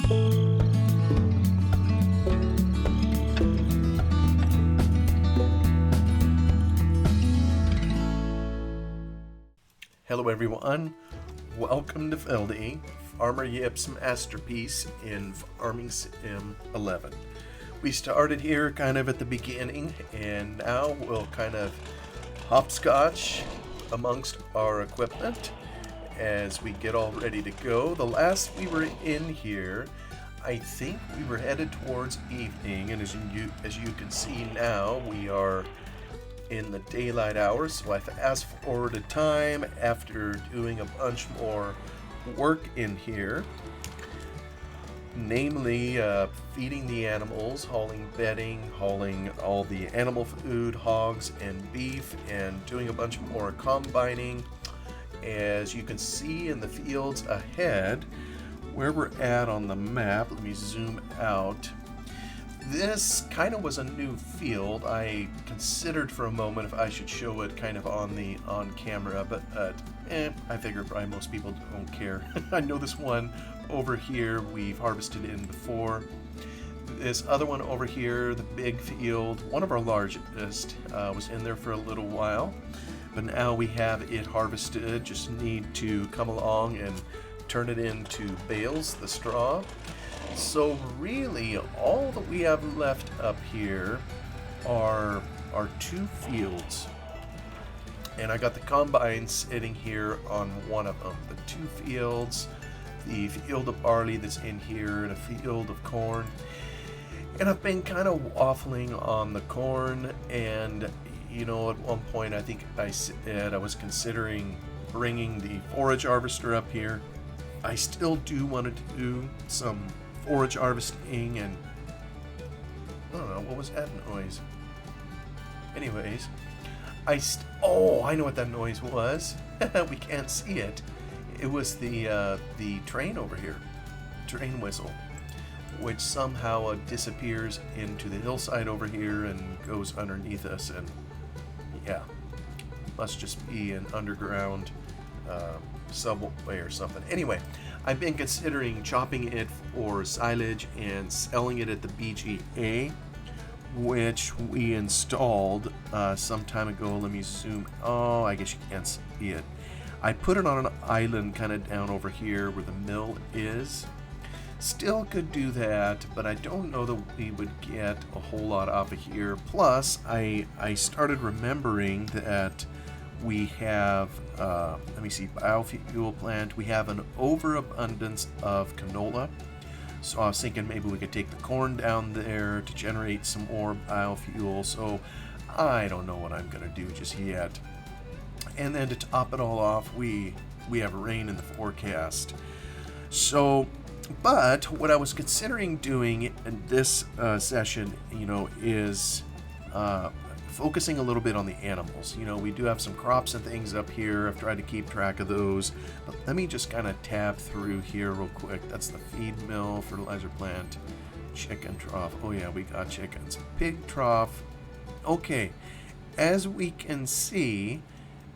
Hello everyone, welcome to Feldy, Farmer Yip's masterpiece in Farming Sim 11. We started here kind of at the beginning, and now we'll kind of hopscotch amongst our equipment as we get all ready to go. The last we were in here, I think we were headed towards evening, and as you can see now, we are in the daylight hours. So I fast forwarded time after doing a bunch more work in here, namely feeding the animals, hauling bedding, hauling all the animal food, hogs and beef, and doing a bunch more combining. As you can see in the fields ahead where we're at on the map, let me zoom out. This kind of was a new field. I considered for a moment if I should show it kind of on camera, but I figure probably most people don't care. I know this one over here we've harvested in before. This other one over here, the big field, one of our largest, was in there for a little while, but now we have it harvested. Just need to come along and turn it into bales, the straw. So really, all that we have left up here are two fields. And I got the combine sitting here on one of them. The two fields, the field of barley that's in here and a field of corn. And I've been kind of waffling on the corn, and you know, at one point I think I said I was considering bringing the forage harvester up here. I still do want to do some forage harvesting, and I don't know, what was that noise? Anyways, I know what that noise was. We can't see it. It was the train over here, train whistle, which somehow disappears into the hillside over here and goes underneath us, and yeah, must just be an underground subway or something. Anyway, I've been considering chopping it for silage and selling it at the BGA, which we installed some time ago. Let me zoom. Oh, I guess you can't see it. I put it on an island kind of down over here where the mill is. Still could do that, but I don't know that we would get a whole lot off of here. Plus, I started remembering that we have, let me see, biofuel plant. We have an overabundance of canola. So I was thinking maybe we could take the corn down there to generate some more biofuel. So I don't know what I'm going to do just yet. And then to top it all off, we have rain in the forecast. So, but what I was considering doing in this session, you know, is focusing a little bit on the animals. You know, we do have some crops and things up here. I've tried to keep track of those, but let me just kind of tab through here real quick. That's the feed mill, fertilizer plant, chicken trough. Oh yeah, we got chickens. Pig trough. Okay, as we can see,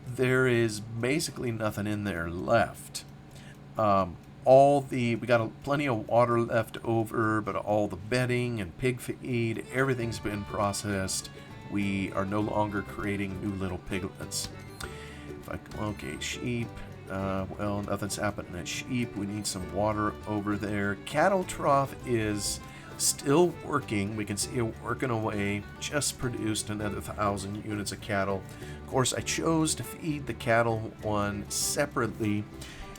there is basically nothing in there left. We got plenty of water left over, but all the bedding and pig feed, everything's been processed. We are no longer creating new little piglets. Okay, sheep. Well, nothing's happening at sheep. We need some water over there. Cattle trough is still working. We can see it working away. Just produced another 1,000 units of cattle. Of course, I chose to feed the cattle one separately.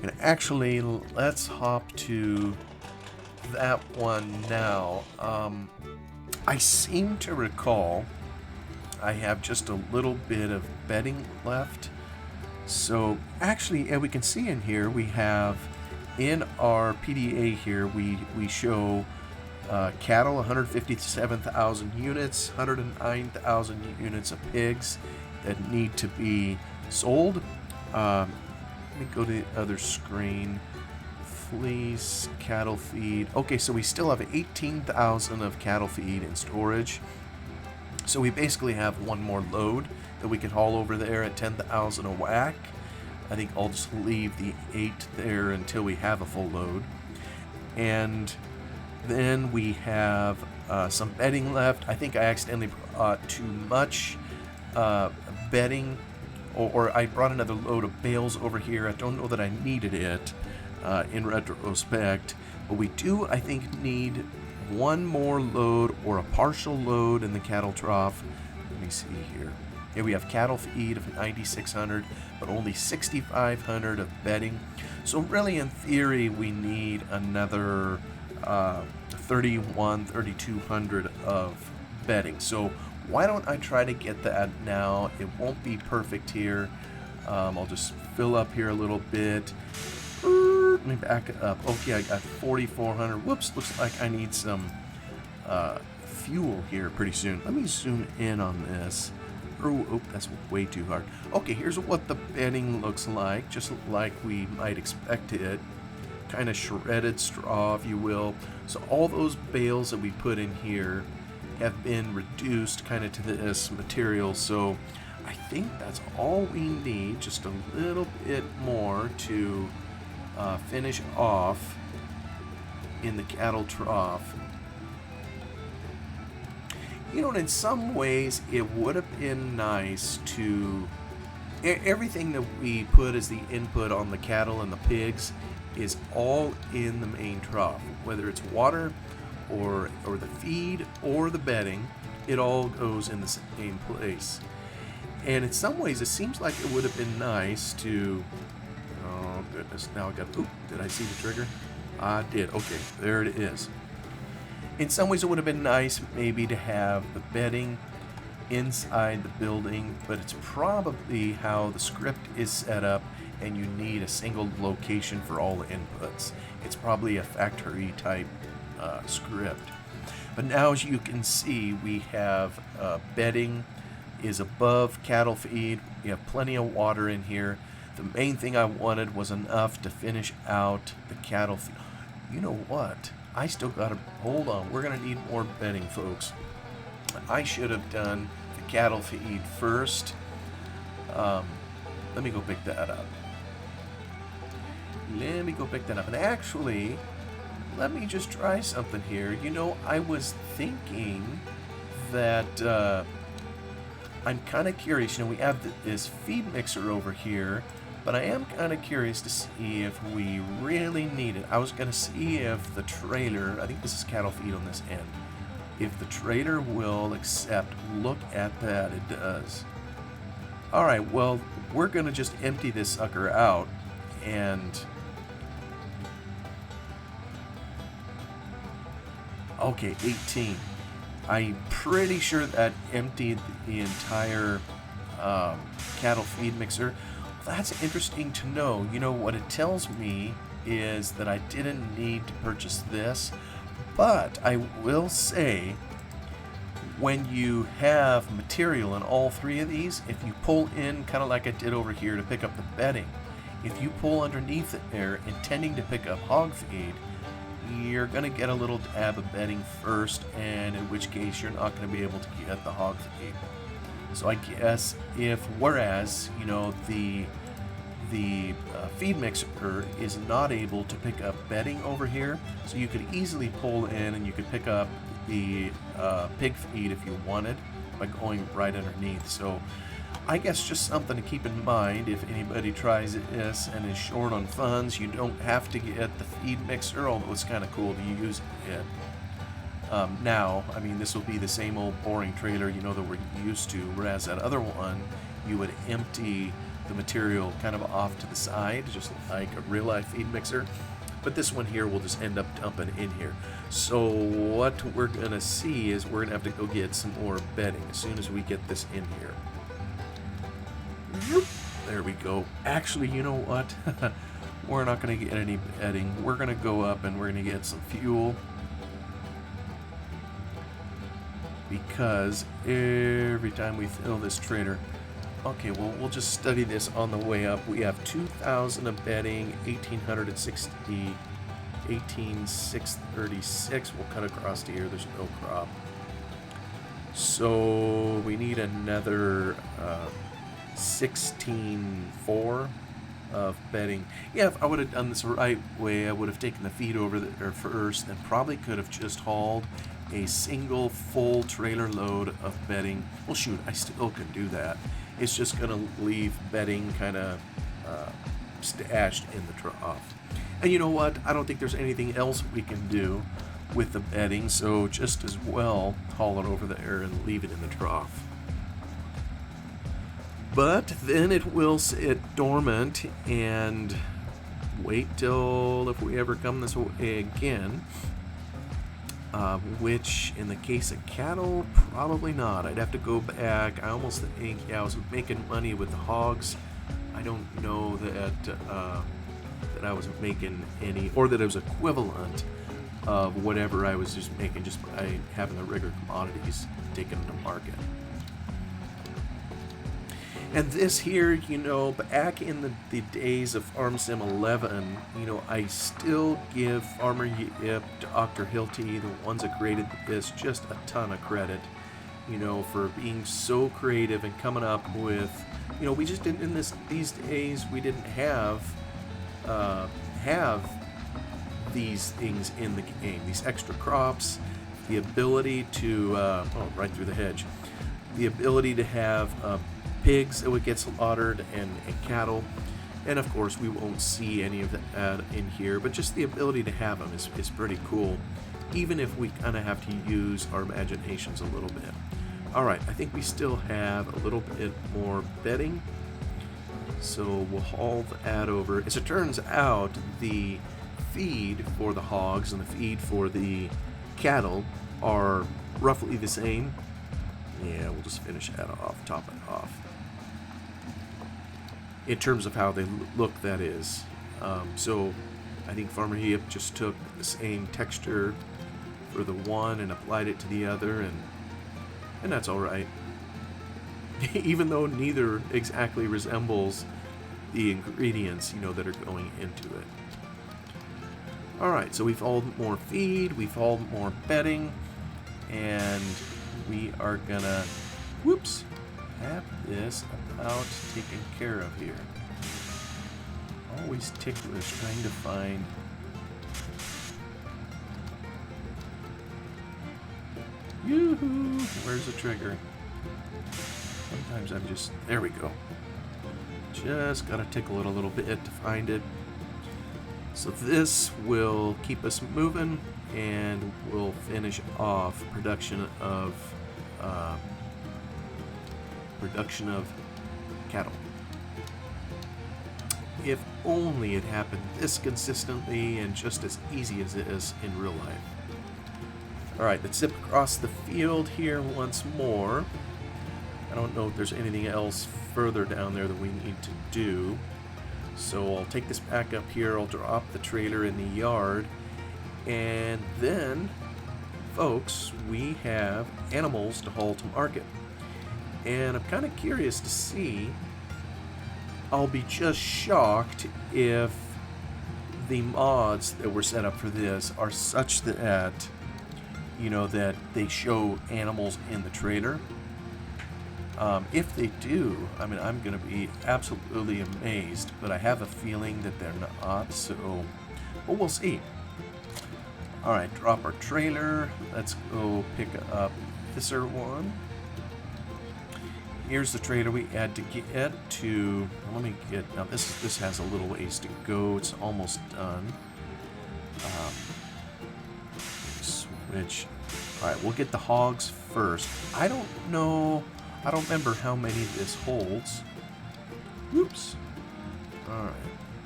And actually, let's hop to that one now. I seem to recall I have just a little bit of bedding left. So actually, we can see in here we have in our PDA here we show cattle 157,000 units, 109,000 units of pigs that need to be sold. Let me go to the other screen. Fleece, cattle feed. Okay, so we still have 18,000 of cattle feed in storage. So we basically have one more load that we can haul over there at 10,000 a whack. I think I'll just leave the 8 there until we have a full load. And Then we have some bedding left. I think I accidentally brought too much bedding, or I brought another load of bales over here. I don't know that I needed it in retrospect, but we do, I think, need one more load or a partial load in the cattle trough. Let me see here. Here we have cattle feed of 9,600, but only 6,500 of bedding. So really, in theory, we need another 3,200 of bedding. So why don't I try to get that now? It won't be perfect here. I'll just fill up here a little bit. Let me back it up. Okay, I got 4,400. Whoops, looks like I need some fuel here pretty soon. Let me zoom in on this. Oh, that's way too hard. Okay, here's what the bedding looks like, just like we might expect it. Kind of shredded straw, if you will. So all those bales that we put in here have been reduced kind of to this material. So I think that's all we need, just a little bit more to finish off in the cattle trough. You know, in some ways, it would have been nice to... Everything that we put as the input on the cattle and the pigs is all in the main trough. Whether it's water or the feed or the bedding, it all goes in the same place. And in some ways, it seems like it would have been nice to... Oh, goodness. Now I got... Oop, did I see the trigger? I did. Okay, there it is. In some ways, it would have been nice maybe to have the bedding inside the building, but it's probably how the script is set up, and you need a single location for all the inputs. It's probably a factory type script. But now, as you can see, we have bedding is above cattle feed. We have plenty of water in here. The main thing I wanted was enough to finish out the cattle feed. You know what? I still gotta, hold on, we're gonna need more bedding, folks. I should have done the cattle feed first. Let me go pick that up. And actually, let me just try something here. You know, I was thinking that I'm kind of curious. You know, we have this feed mixer over here, but I am kind of curious to see if we really need it. I was going to see if the trailer, I think this is cattle feed on this end, if the trailer will accept. Look at that, it does. Alright, well, we're going to just empty this sucker out, and... Okay, 18. I'm pretty sure that emptied the entire cattle feed mixer. That's interesting to know. You know, what it tells me is that I didn't need to purchase this, but I will say, when you have material in all three of these, if you pull in, kind of like I did over here to pick up the bedding, if you pull underneath it there, intending to pick up hog feed, you're going to get a little dab of bedding first, and in which case you're not going to be able to get the hog feed. So I guess if, whereas, you know, the feed mixer is not able to pick up bedding over here, so you could easily pull in and you could pick up the pig feed if you wanted by going right underneath. So I guess just something to keep in mind if anybody tries this and is short on funds. You don't have to get the feed mixer, although it's kind of cool to use it. Now, I mean, this will be the same old boring trailer, you know, that we're used to, whereas that other one, you would empty the material kind of off to the side, just like a real-life feed mixer. But this one here will just end up dumping in here. So what we're going to see is we're going to have to go get some more bedding as soon as we get this in here. There we go. Actually, you know what? We're not going to get any bedding. We're going to go up and we're going to get some fuel. Because every time we fill this trailer... Okay, well, we'll just study this on the way up. We have 2,000 of bedding, 1,860, 18,636. We'll cut across to here. There's no crop. So we need another 16,400 of bedding. Yeah, if I would have done this the right way, I would have taken the feed over there first, and probably could have just hauled a single full trailer load of bedding. Well, shoot, I still can do that. It's just going to leave bedding kind of stashed in the trough. And you know what? I don't think there's anything else we can do with the bedding, so just as well haul it over there and leave it in the trough. But then it will sit dormant and wait till if we ever come this way again, which in the case of cattle, probably not. I'd have to go back. I almost think, yeah, I was making money with the hogs. I don't know that that I was making any, or that it was equivalent of whatever I was just making just by having the regular commodities taken to market. And this here, you know, back in the days of Farm Sim 11, you know, I still give Farmer Yip, Dr. Hilty, the ones that created this, just a ton of credit, you know, for being so creative and coming up with, you know, we just didn't, in these days, we didn't have these things in the game, these extra crops, the ability to, right through the hedge, the ability to have pigs that would get slaughtered and cattle, and of course we won't see any of that in here, but just the ability to have them is pretty cool, even if we kind of have to use our imaginations a little bit. Alright, I think we still have a little bit more bedding, so we'll haul that over. As it turns out, the feed for the hogs and the feed for the cattle are roughly the same. Yeah, we'll just finish that off, top it off. In terms of how they look, that is. So I think Farmer Yip just took the same texture for the one and applied it to the other, and that's all right. Even though neither exactly resembles the ingredients, you know, that are going into it. All right, so we've hauled more feed, we've hauled more bedding, and we are gonna, whoops, have this about taken care of here. Always ticklish trying to find yoo-hoo, where's the trigger? Sometimes I'm just, there we go. Just gotta tickle it a little bit to find it. So this will keep us moving, and we'll finish off production of cattle. If only it happened this consistently and just as easy as it is in real life. Alright, let's zip across the field here once more. I don't know if there's anything else further down there that we need to do. So I'll take this back up here, I'll drop the trailer in the yard, and then, folks, we have animals to haul to market. And I'm kind of curious to see, I'll be just shocked if the mods that were set up for this are such that, you know, that they show animals in the trailer. If they do, I mean, I'm going to be absolutely amazed, but I have a feeling that they're not, so, well, we'll see. Alright, drop our trailer. Let's go pick up this one. Here's the trailer we had to get to. Let me get, now this has a little ways to go. It's almost done. Switch. Alright, we'll get the hogs first. I don't know, I don't remember how many this holds. Whoops. Alright.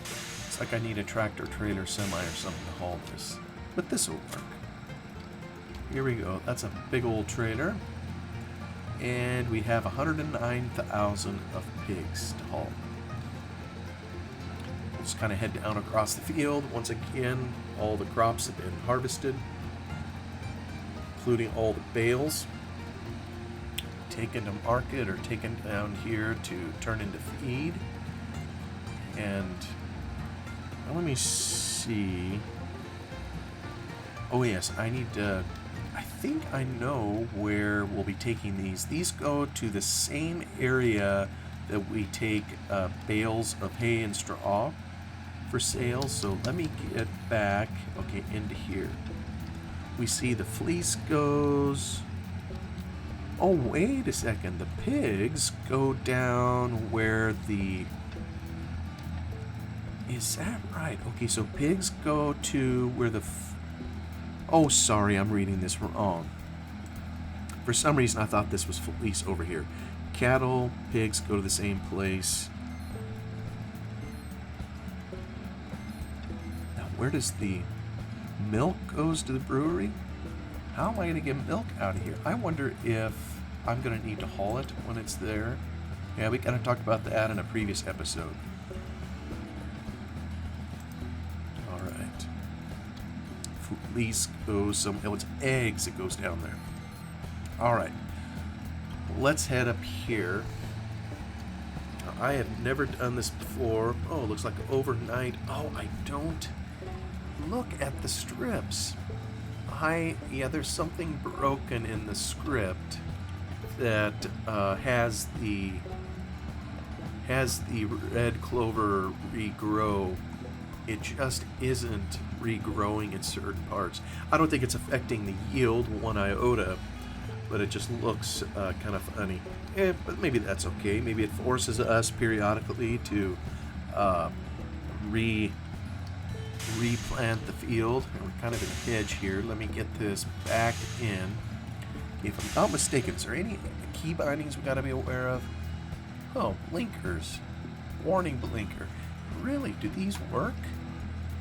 It's like I need a tractor trailer semi or something to haul this. But this will work. Here we go. That's a big old trailer. And we have 109,000 of pigs to haul. We'll just kind of head down across the field. Once again, all the crops have been harvested, including all the bales, taken to market or taken down here to turn into feed. And let me see. Oh yes, I need to, I think I know where we'll be taking these. These go to the same area that we take bales of hay and straw for sale. So let me get back, okay, into here. We see the fleece goes. Oh, wait a second. The pigs go down where the... Is that right? Okay, so pigs go to where the... Oh, sorry, I'm reading this wrong. For some reason, I thought this was fleece over here. Cattle, pigs go to the same place. Now, where does the milk goes to the brewery? How am I going to get milk out of here? I wonder if I'm going to need to haul it when it's there. Yeah, we kind of talked about that in a previous episode. All right. Fleece goes some... Oh, it's eggs that goes down there. All right. Let's head up here. Now, I have never done this before. Oh, it looks like overnight. Oh, I don't... Look at the strips. Yeah, there's something broken in the script that has the red clover regrow. It just isn't regrowing in certain parts. I don't think it's affecting the yield 1 iota, but it just looks kind of funny. But maybe that's okay. Maybe it forces us periodically to replant the field. And we're kind of in a hedge here. Let me get this back in. If I'm not mistaken, is there any key bindings we got to be aware of? Oh, blinkers. Warning blinker. Really? Do these work?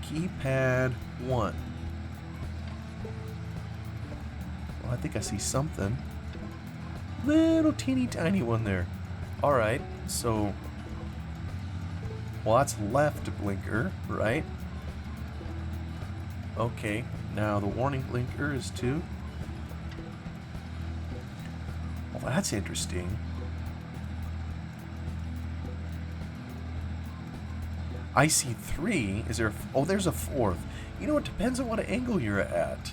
Keypad 1. Well, I think I see something. Little teeny tiny one there. Alright, so... Well, that's left blinker, right? Okay, now the warning blinker is 2. Well, that's interesting. I see 3. Is there... Oh, there's a 4th. You know, it depends on what angle you're at.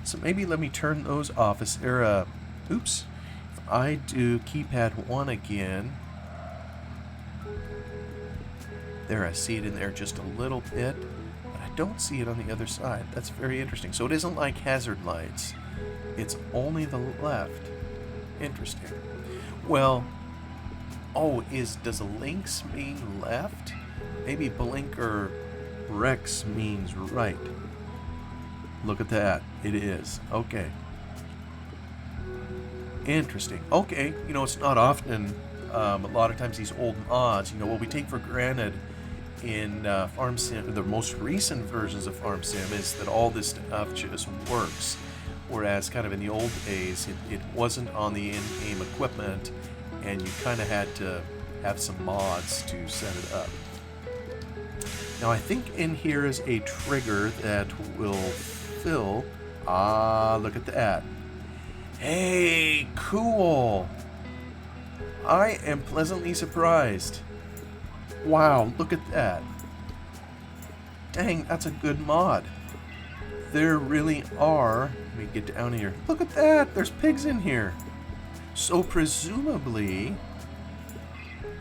So maybe let me turn those off. Is there a... Oops. If I do keypad 1 again... There, I see it in there just a little bit. But I don't see it on the other side. That's very interesting. So it isn't like hazard lights. It's only the left. Interesting. Well... Oh, does a lynx mean left? Maybe blinker Rex means right. Look at that. It is. Okay. Interesting. Okay. You know, it's not often, a lot of times these old mods, you know, what we take for granted in Farm Sim, the most recent versions of Farm Sim, is that all this stuff just works. Whereas kind of in the old days, it wasn't on the in-game equipment, and you kind of had to have some mods to set it up. Now, I think in here is a trigger that will fill... Ah, look at that. Hey, cool. I am pleasantly surprised. Wow, look at that. Dang, that's a good mod. There really are... Let me get down here. Look at that. There's pigs in here. So presumably...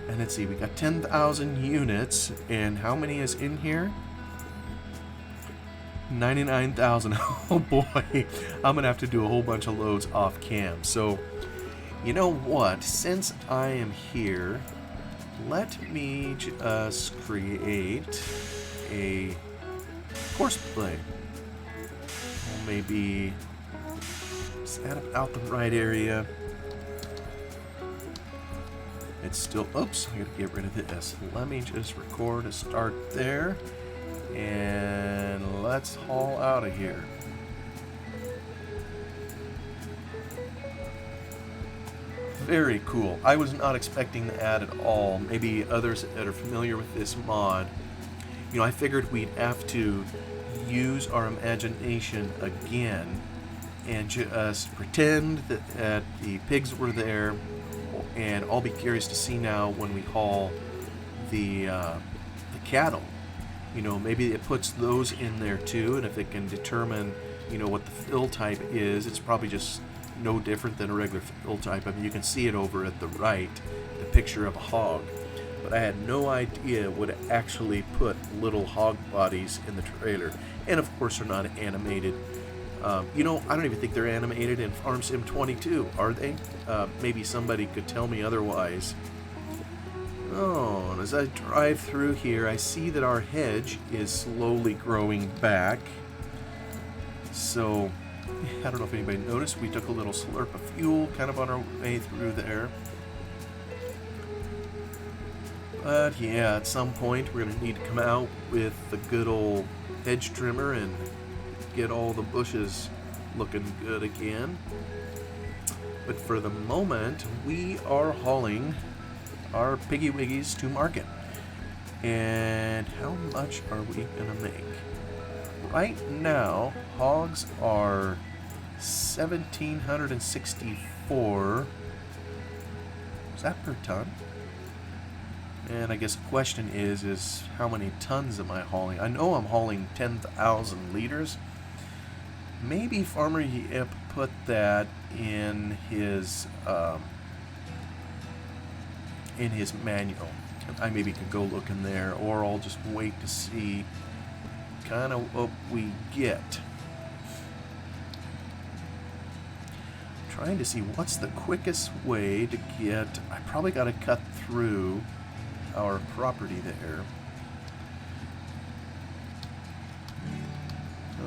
And let's see, we got 10,000 units, and how many is in here? 99,000. Oh boy, I'm gonna have to do a whole bunch of loads off cam. So, you know what? Since I am here, let me just create a course play. Or maybe set out the right area. It's still, oops, I gotta get rid of this. Let me just record a start there, and let's haul out of here. Very cool. I was not expecting that at all. Maybe others that are familiar with this mod, you know, I figured we'd have to use our imagination again and just pretend that the pigs were there. And I'll be curious to see now when we haul the cattle. You know, maybe it puts those in there too, and if it can determine, you know, what the fill type is, it's probably just no different than a regular fill type. I mean, you can see it over at the right, the picture of a hog. but I had no idea would actually put little hog bodies in the trailer. And of course, they're not animated. You know, I don't even think they're animated in Farm Sim 22, are they? Maybe somebody could tell me otherwise. Oh, and as I drive through here, I see that our hedge is slowly growing back. So, I don't know if anybody noticed, we took a little slurp of fuel kind of on our way through there. But yeah, at some point we're going to need to come out with the good old hedge trimmer and get all the bushes looking good again. But for the moment, we are hauling our piggy wiggies to market. And how much are we going to make? Right now, hogs are 1,764. Is that per ton? And I guess the question is how many tons am I hauling? I know I'm hauling 10,000 liters. Maybe Farmer Yip put that in his manual. I maybe could go look in there, or I'll just wait to see kind of what we get. Trying to see what's the quickest way to get. I probably got to cut through our property there.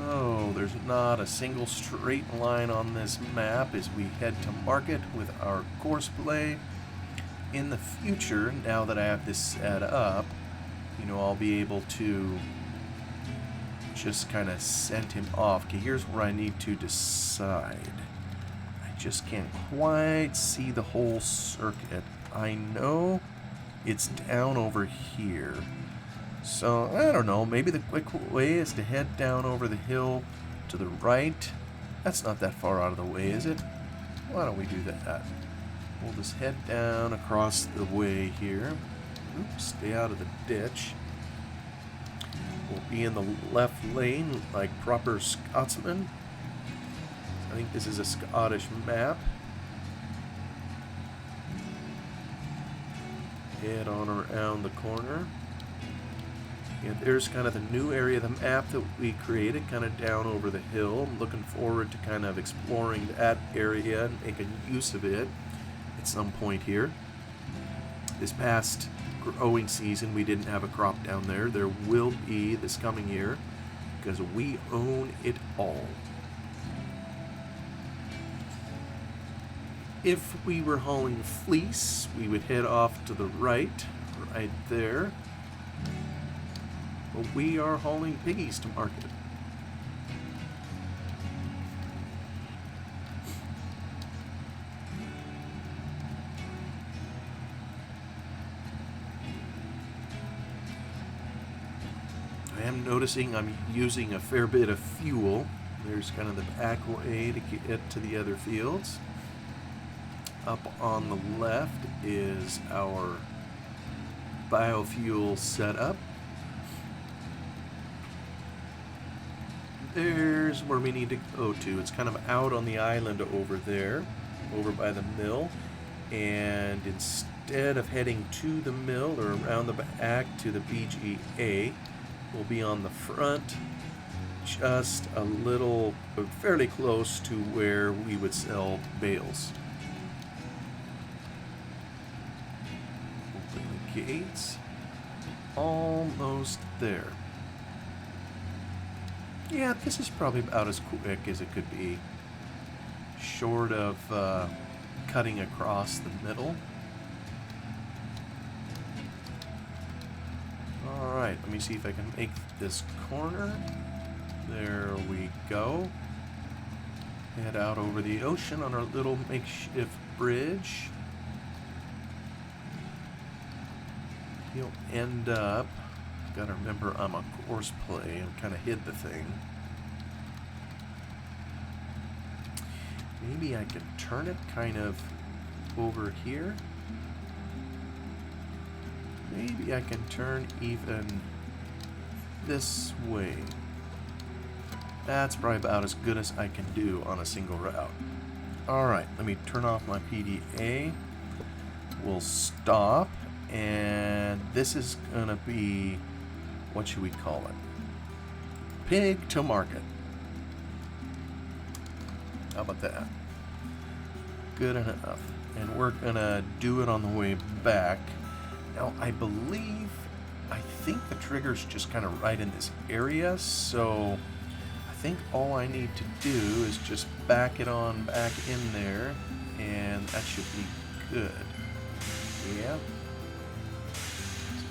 Oh, there's not a single straight line on this map as we head to market with our course play. In the future, now that I have this set up, you know, I'll be able to just kind of send him off. Okay, here's where I need to decide. I just can't quite see the whole circuit. I know it's down over here. So, I don't know, maybe the quick way is to head down over the hill to the right. That's not that far out of the way, is it? Why don't we do that? We'll just head down across the way here. Oops, stay out of the ditch. We'll be in the left lane like proper Scotsmen. I think this is a Scottish map. Head on around the corner. And there's kind of the new area of the map that we created, kind of down over the hill. I'm looking forward to kind of exploring that area and making use of it at some point here. This past growing season, we didn't have a crop down there. There will be this coming year because we own it all. If we were hauling fleece, we would head off to the right there. But we are hauling piggies to market. I am noticing I'm using a fair bit of fuel. There's kind of the back way to get to the other fields. Up on the left is our biofuel setup. There's where we need to go to. It's kind of out on the island over there, over by the mill. And instead of heading to the mill or around the back to the BGA, we'll be on the front, just a little, fairly close to where we would sell bales. Open the gates. Almost there. Yeah, this is probably about as quick as it could be, short of cutting across the middle. Alright, let me see if I can make this corner. There we go. Head out over the ocean on our little makeshift bridge. You'll end up... Gotta remember I'm a course play and kind of hid the thing. Maybe I can turn it kind of over here. Maybe I can turn even this way. That's probably about as good as I can do on a single route. Alright, let me turn off my PDA. We'll stop And this is gonna be, what should we call it? Pig to market. How about that? Good enough. And we're gonna do it on the way back. Now, I think the trigger's just kind of right in this area, so I think all I need to do is just back it on back in there, and that should be good. Yeah.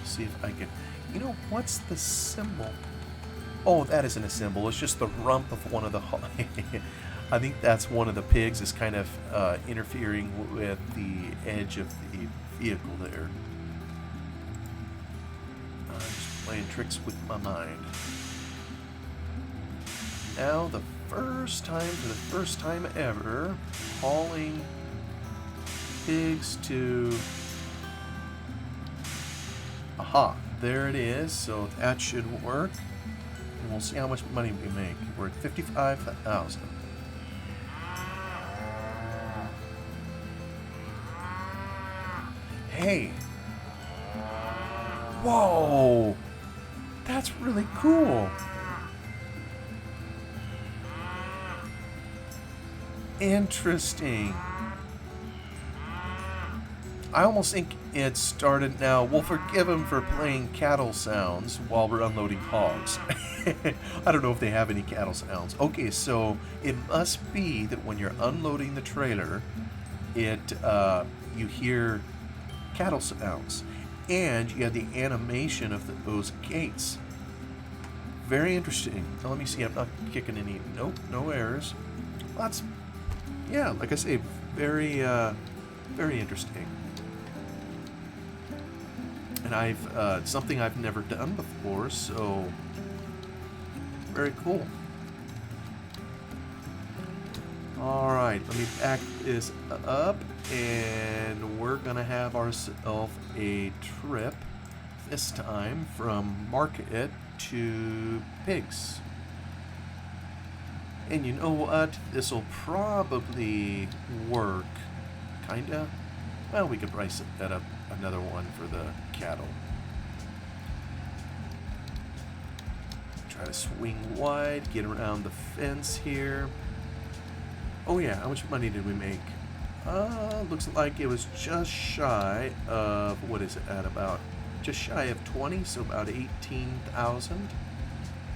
See if I can... You know, what's the symbol? Oh, that isn't a symbol. It's just the rump of one of the... I think that's one of the pigs is kind of interfering with the edge of the vehicle there. I'm just playing tricks with my mind. Now, for the first time ever, hauling pigs to... Aha, there it is. So that should work. And we'll see how much money we make. We're at 55,000. Hey. Whoa. That's really cool. Interesting. I almost think it started now. We'll forgive him for playing cattle sounds while we're unloading hogs. I don't know if they have any cattle sounds. Okay, so it must be that when you're unloading the trailer, you hear cattle sounds, and you have the animation of those gates. Very interesting. Now, let me see. I'm not kicking any. Nope, no errors. Lots. Yeah, like I say, very interesting. And I've something I've never done before, so very cool. All right, let me back this up, and we're gonna have ourselves a trip this time from market to pigs. And you know what? This will probably work, kinda. Well, we could probably set that up another one for the cattle. Try to swing wide, get around the fence here. Oh yeah, how much money did we make? Looks like it was just shy of, what is it at about? Just shy of 20, so about 18,000.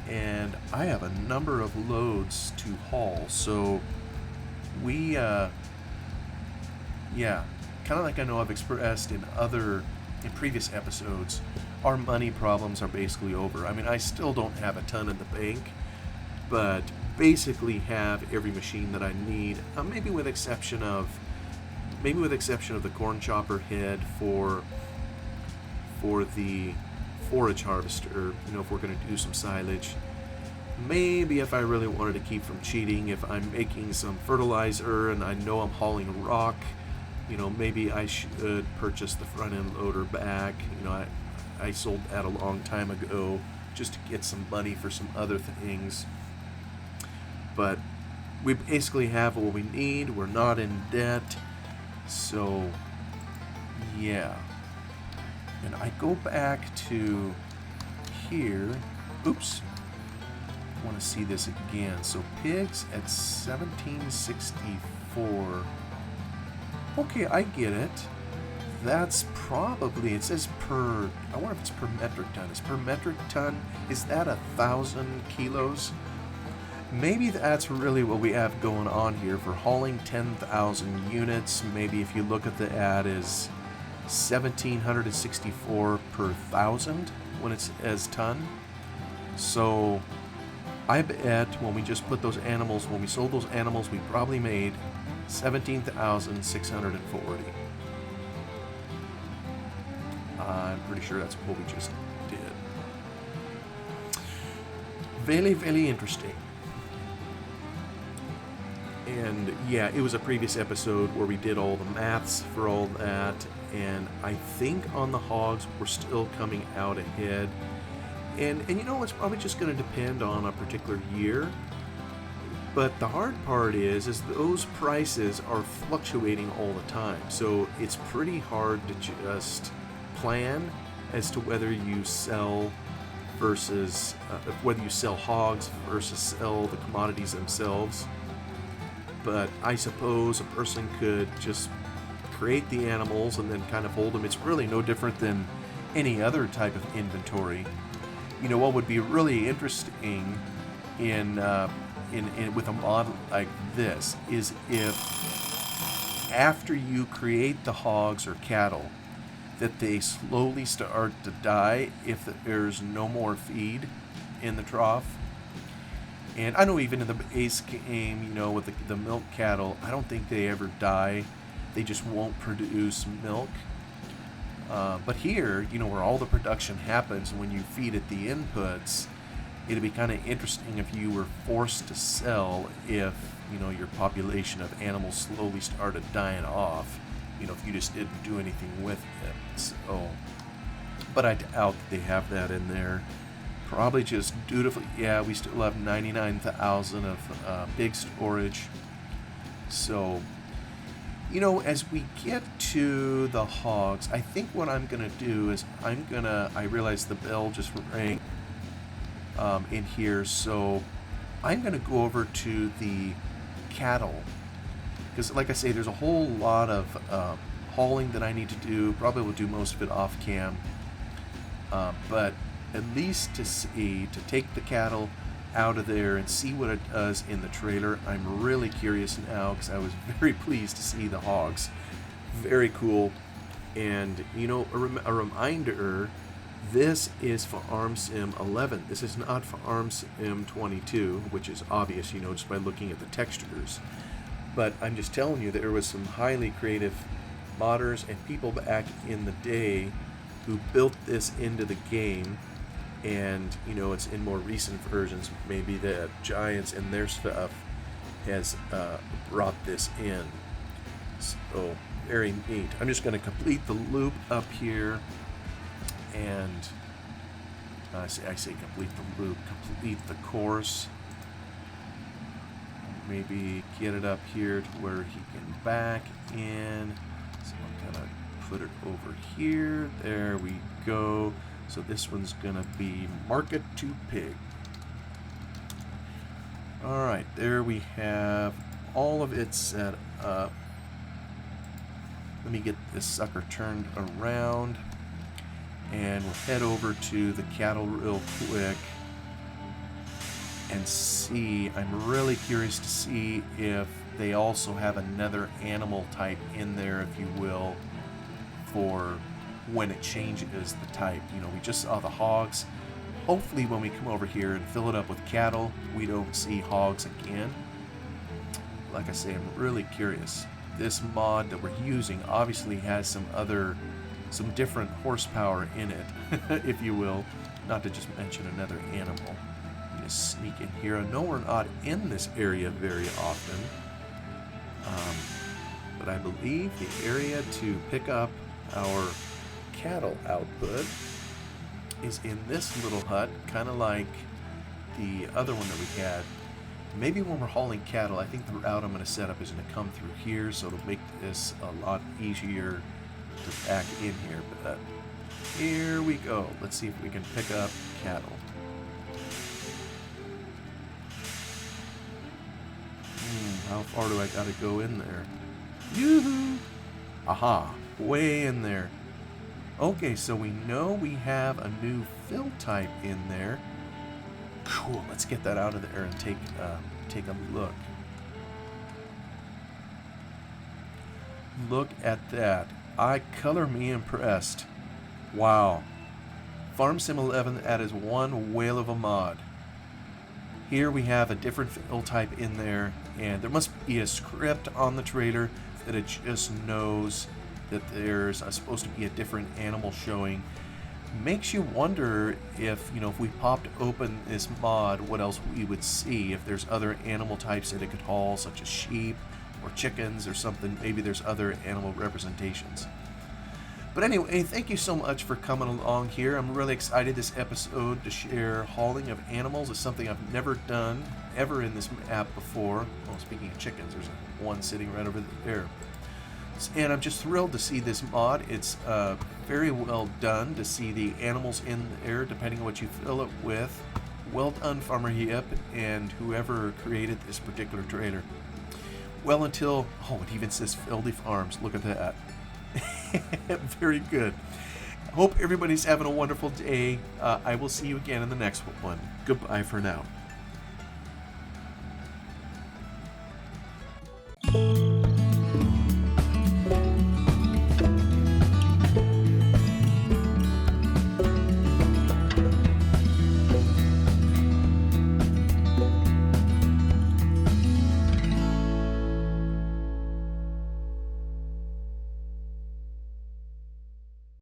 And I have a number of loads to haul, so we, yeah, kind of like I know I've expressed in previous episodes, our money problems are basically over. I mean, I still don't have a ton in the bank, but basically have every machine that I need, maybe with exception of the corn chopper head for the forage harvester, you know, if we're going to do some silage. Maybe if I really wanted to keep from cheating, if I'm making some fertilizer and I know I'm hauling rock, you know, maybe I should purchase the front end loader back. You know, I sold that a long time ago just to get some money for some other things. But we basically have what we need. We're not in debt. So, yeah. And I go back to here. Oops. I want to see this again. So pigs at 1764. Okay, I get it. That's probably, it says per, I wonder if it's per metric ton. Is per metric ton, is that 1,000 kilos? Maybe that's really what we have going on here for hauling 10,000 units. Maybe if you look at the ad is 1,764 per thousand when it's as ton. So I bet when we just put those animals, when we sold those animals, we probably made 17,640. I'm pretty sure that's what we just did. Very, very interesting. And yeah, it was a previous episode where we did all the maths for all that, and I think on the hogs we're still coming out ahead. And you know, it's probably just going to depend on a particular year. But the hard part is those prices are fluctuating all the time. So it's pretty hard to just plan as to whether you sell versus whether you sell hogs versus sell the commodities themselves. But I suppose a person could just create the animals and then kind of hold them. It's really no different than any other type of inventory. You know, what would be really interesting in with a mod like this is if after you create the hogs or cattle, that they slowly start to die if there's no more feed in the trough. And I know even in the base game, you know, with the milk cattle, I don't think they ever die. They just won't produce milk. But here, you know, where all the production happens, when you feed it the inputs, it'd be kind of interesting if you were forced to sell if, you know, your population of animals slowly started dying off. You know, if you just didn't do anything with it. So, but I doubt they have that in there. Probably just dutifully, yeah, we still have 99,000 of big storage. So, you know, as we get to the hogs, I think what I'm going to do is I realize the bell just rang in here, so I'm going to go over to the cattle. Because, like I say, there's a whole lot of hauling that I need to do. Probably will do most of it off cam. But at least to take the cattle out of there and see what it does in the trailer. I'm really curious now because I was very pleased to see the hogs. Very cool. And, you know, a reminder, this is for ArmSim 11. This is not for ArmSim 22, which is obvious, you know, just by looking at the textures. But I'm just telling you, there was some highly creative modders and people back in the day who built this into the game. And, you know, it's in more recent versions, maybe the Giants and their stuff has brought this in. So, very neat. I'm just going to complete the loop up here. And I say complete the loop, complete the course. Maybe get it up here to where he can back in. So I'm going to put it over here. There we go. So this one's going to be market to pig. Alright, there we have all of it set up. Let me get this sucker turned around. And we'll head over to the cattle real quick and see. I'm really curious to see if they also have another animal type in there, if you will, for when it changes the type. You know, we just saw the hogs. Hopefully when we come over here and fill it up with cattle, we don't see hogs again. Like I say, I'm really curious. This mod that we're using obviously has some different horsepower in it, if you will. Not to just mention another animal. Just sneak in here. I know we're not in this area very often. But I believe the area to pick up our cattle output is in this little hut, kind of like the other one that we had. Maybe when we're hauling cattle, I think the route I'm going to set up is going to come through here, so it'll make this a lot easier to back in here. But here we go. Let's see if we can pick up cattle. How far do I got to go in there? Yoo-hoo! Aha! Way in there. Okay, so we know we have a new fill type in there. Cool, let's get that out of there and take a look. Look at that. Color me impressed. Wow. FarmSim 11, that is one whale of a mod. Here we have a different fill type in there, and there must be a script on the trailer that it just knows that there's supposed to be a different animal showing. Makes you wonder if, you know, if we popped open this mod, what else we would see, if there's other animal types that it could haul, such as sheep or chickens or something. Maybe there's other animal representations. But anyway, thank you so much for coming along here. I'm really excited this episode to share hauling of animals. It's something I've never done ever in this map before. Well, speaking of chickens, there's one sitting right over there. And I'm just thrilled to see this mod. It's very well done to see the animals in there, depending on what you fill it with. Well done, Farmer Yip, and whoever created this particular trailer. Well, until, oh, it even says Feldy Farms. Look at that. Very good. Hope everybody's having a wonderful day. I will see you again in the next one. Goodbye for now.